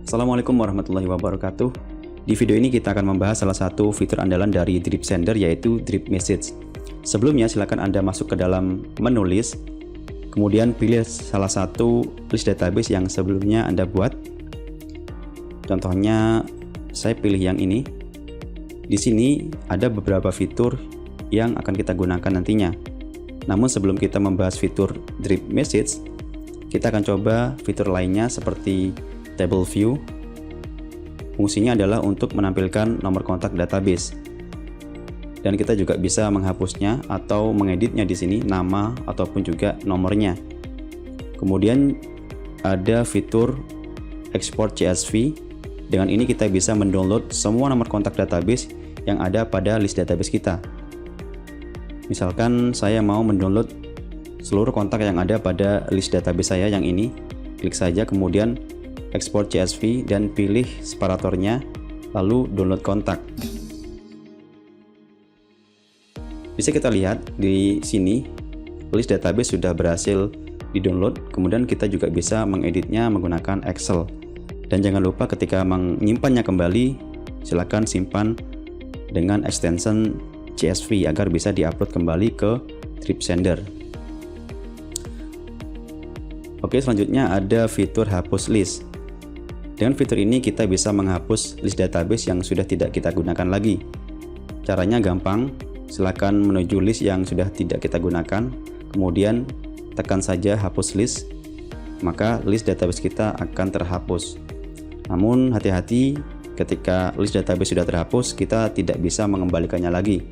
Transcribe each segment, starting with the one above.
Assalamualaikum warahmatullahi wabarakatuh. Di video ini kita akan membahas salah satu fitur andalan dari Drip Sender, yaitu Drip Message. Sebelumnya silakan Anda masuk ke dalam menu list, kemudian pilih salah satu list database yang sebelumnya Anda buat. Contohnya saya pilih yang ini. Di sini ada beberapa fitur yang akan kita gunakan nantinya. Namun sebelum kita membahas fitur Drip Message, kita akan coba fitur lainnya seperti Table View. Fungsinya adalah untuk menampilkan nomor kontak database. Dan kita juga bisa menghapusnya atau mengeditnya di sini, nama ataupun juga nomornya. Kemudian ada fitur Export CSV. Dengan ini kita bisa mendownload semua nomor kontak database yang ada pada list database kita. Misalkan saya mau mendownload seluruh kontak yang ada pada list database saya yang ini. Klik saja kemudian Export CSV dan pilih separatornya, lalu download kontak. Bisa kita lihat di sini list database sudah berhasil di-download. Kemudian kita juga bisa mengeditnya menggunakan Excel. Dan jangan lupa ketika menyimpannya kembali, silakan simpan dengan extension CSV agar bisa diupload kembali ke Drip Sender. Oke, selanjutnya ada fitur hapus list. Dengan fitur ini kita bisa menghapus list database yang sudah tidak kita gunakan lagi. Caranya gampang, silakan menuju list yang sudah tidak kita gunakan, kemudian tekan saja hapus list, maka list database kita akan terhapus. Namun hati-hati, ketika list database sudah terhapus, kita tidak bisa mengembalikannya lagi.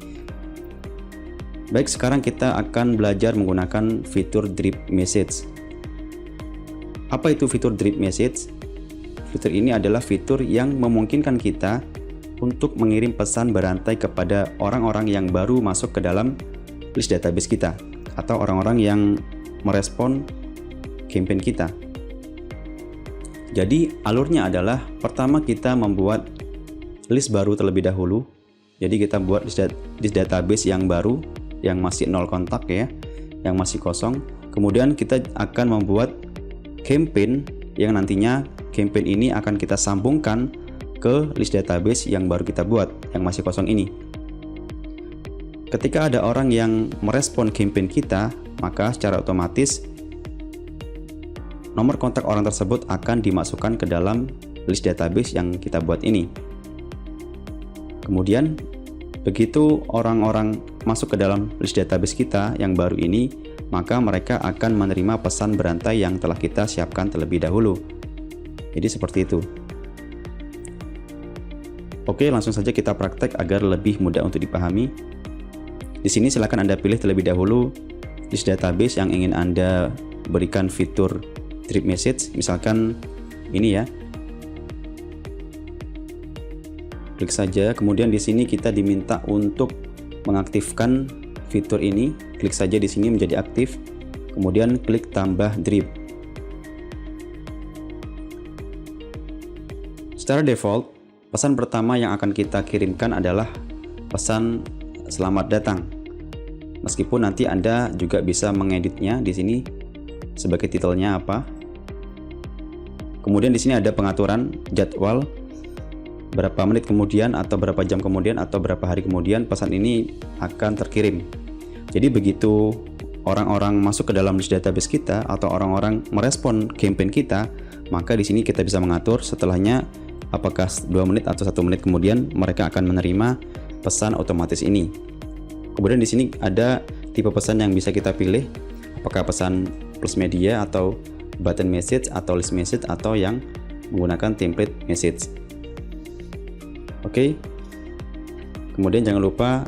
Baik, sekarang kita akan belajar menggunakan fitur Drip Message. Apa itu fitur Drip Message? Fitur ini adalah fitur yang memungkinkan kita untuk mengirim pesan berantai kepada orang-orang yang baru masuk ke dalam list database kita atau orang-orang yang merespon campaign kita. Jadi alurnya adalah pertama kita membuat list baru terlebih dahulu. Jadi kita buat list database yang baru yang masih nol kontak ya, yang masih kosong. Kemudian kita akan membuat campaign yang nantinya campaign ini akan kita sambungkan ke list database yang baru kita buat, yang masih kosong ini. Ketika ada orang yang merespon campaign kita, maka secara otomatis nomor kontak orang tersebut akan dimasukkan ke dalam list database yang kita buat ini. Kemudian, begitu orang-orang masuk ke dalam list database kita yang baru ini, maka mereka akan menerima pesan berantai yang telah kita siapkan terlebih dahulu. Jadi seperti itu. Oke, langsung saja kita praktek agar lebih mudah untuk dipahami. Di sini silakan Anda pilih terlebih dahulu list database yang ingin Anda berikan fitur Drip Message. Misalkan ini ya. Klik saja, kemudian di sini kita diminta untuk mengaktifkan fitur ini. Klik saja di sini menjadi aktif. Kemudian klik tambah drip. Secara default, pesan pertama yang akan kita kirimkan adalah pesan selamat datang. Meskipun nanti Anda juga bisa mengeditnya di sini sebagai titelnya apa. Kemudian di sini ada pengaturan jadwal, berapa menit kemudian atau berapa jam kemudian atau berapa hari kemudian pesan ini akan terkirim. Jadi begitu orang-orang masuk ke dalam list database kita atau orang-orang merespon campaign kita, maka di sini kita bisa mengatur setelahnya apakah 2 menit atau 1 menit kemudian mereka akan menerima pesan otomatis ini. Kemudian di sini ada tipe pesan yang bisa kita pilih, apakah pesan plus media atau button message atau list message atau yang menggunakan template message. Oke. Kemudian jangan lupa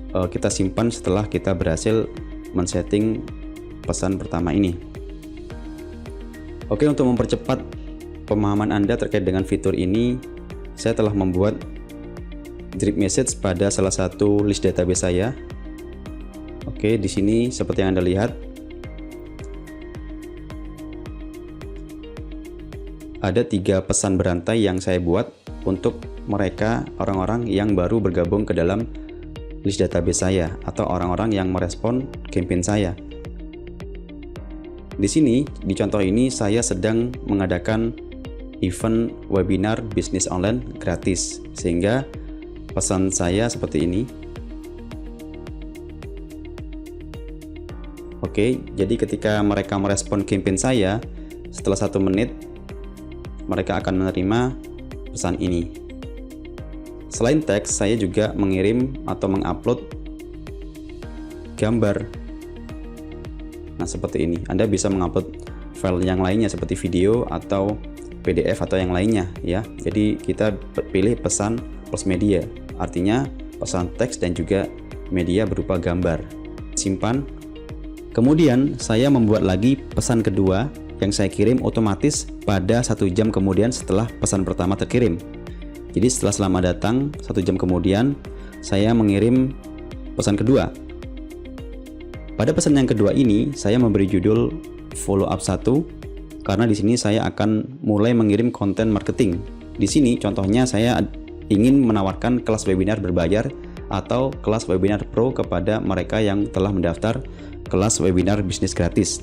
kita simpan setelah kita berhasil men-setting pesan pertama ini. Oke, untuk mempercepat pemahaman Anda terkait dengan fitur ini, saya telah membuat Drip Message pada salah satu list database saya. Oke, di sini seperti yang Anda lihat, ada 3 pesan berantai yang saya buat untuk mereka orang-orang yang baru bergabung ke dalam list database saya atau orang-orang yang merespon campaign saya. Di sini, di contoh ini saya sedang mengadakan event webinar bisnis online gratis. Sehingga pesan saya seperti ini. Oke, jadi ketika mereka merespon campaign saya, setelah 1 menit mereka akan menerima pesan ini. Selain teks, saya juga mengirim atau mengupload gambar. Nah, seperti ini. Anda bisa mengupload file yang lainnya seperti video atau PDF atau yang lainnya ya. Jadi kita pilih pesan plus media. Artinya pesan teks dan juga media berupa gambar. Simpan. Kemudian saya membuat lagi pesan kedua yang saya kirim otomatis pada 1 jam kemudian setelah pesan pertama terkirim. Jadi setelah selamat datang 1 jam kemudian saya mengirim pesan kedua. Pada pesan yang kedua ini saya memberi judul follow up 1 karena di sini saya akan mulai mengirim konten marketing. Di sini contohnya saya ingin menawarkan kelas webinar berbayar atau kelas webinar pro kepada mereka yang telah mendaftar kelas webinar bisnis gratis.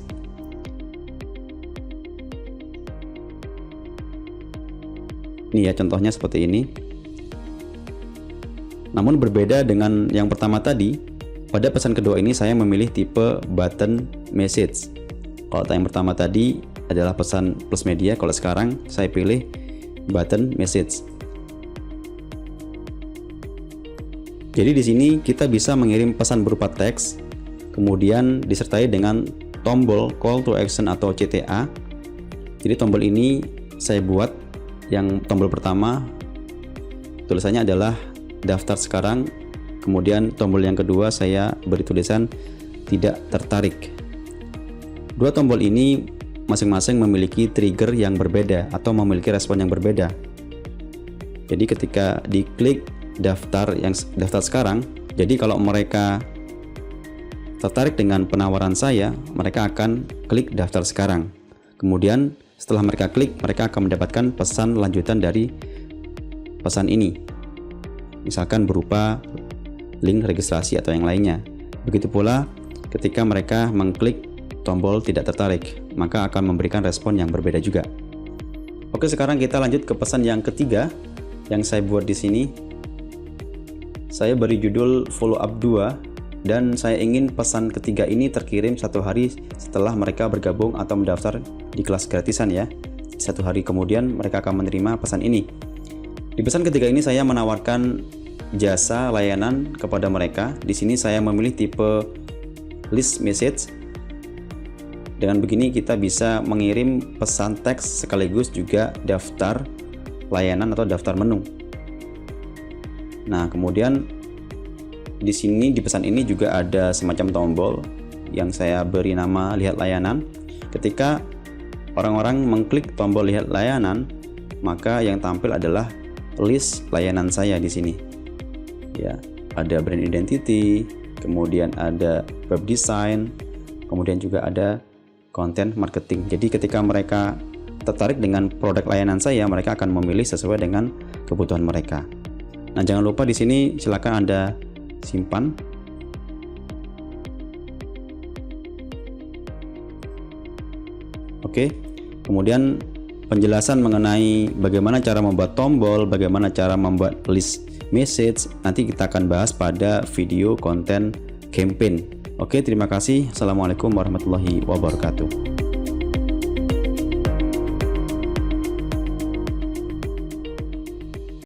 Ini ya contohnya seperti ini. Namun berbeda dengan yang pertama tadi, pada pesan kedua ini saya memilih tipe button message. Kalau yang pertama tadi adalah pesan plus media, kalau sekarang saya pilih button message. Jadi di sini kita bisa mengirim pesan berupa teks, kemudian disertai dengan tombol call to action atau CTA. Jadi tombol ini saya buat. Yang tombol pertama tulisannya adalah daftar sekarang, kemudian tombol yang kedua saya beri tulisan tidak tertarik. Dua tombol ini masing-masing memiliki trigger yang berbeda atau memiliki respon yang berbeda. Jadi ketika diklik daftar sekarang, jadi kalau mereka tertarik dengan penawaran saya, mereka akan klik daftar sekarang. Kemudian setelah mereka klik, mereka akan mendapatkan pesan lanjutan dari pesan ini. Misalkan berupa link registrasi atau yang lainnya. Begitu pula ketika mereka mengklik tombol tidak tertarik, maka akan memberikan respon yang berbeda juga. Oke, sekarang kita lanjut ke pesan yang ketiga yang saya buat di sini. Saya beri judul follow up 2 dan saya ingin pesan ketiga ini terkirim 1 hari setelah mereka bergabung atau mendaftar di kelas gratisan ya. 1 hari kemudian mereka akan menerima pesan ini. Di pesan ketiga ini saya menawarkan jasa layanan kepada mereka. Di sini saya memilih tipe list message. Dengan begini kita bisa mengirim pesan teks sekaligus juga daftar layanan atau daftar menu. Nah, kemudian di sini di pesan ini juga ada semacam tombol yang saya beri nama lihat layanan. Ketika orang-orang mengklik tombol lihat layanan, maka yang tampil adalah list layanan saya di sini. Ya, ada brand identity, kemudian ada web design, kemudian juga ada content marketing. Jadi ketika mereka tertarik dengan produk layanan saya, mereka akan memilih sesuai dengan kebutuhan mereka. Nah, jangan lupa di sini silakan Anda simpan. Oke, kemudian penjelasan mengenai bagaimana cara membuat tombol, bagaimana cara membuat list message, nanti kita akan bahas pada video konten campaign. Oke, terima kasih. Assalamualaikum warahmatullahi wabarakatuh.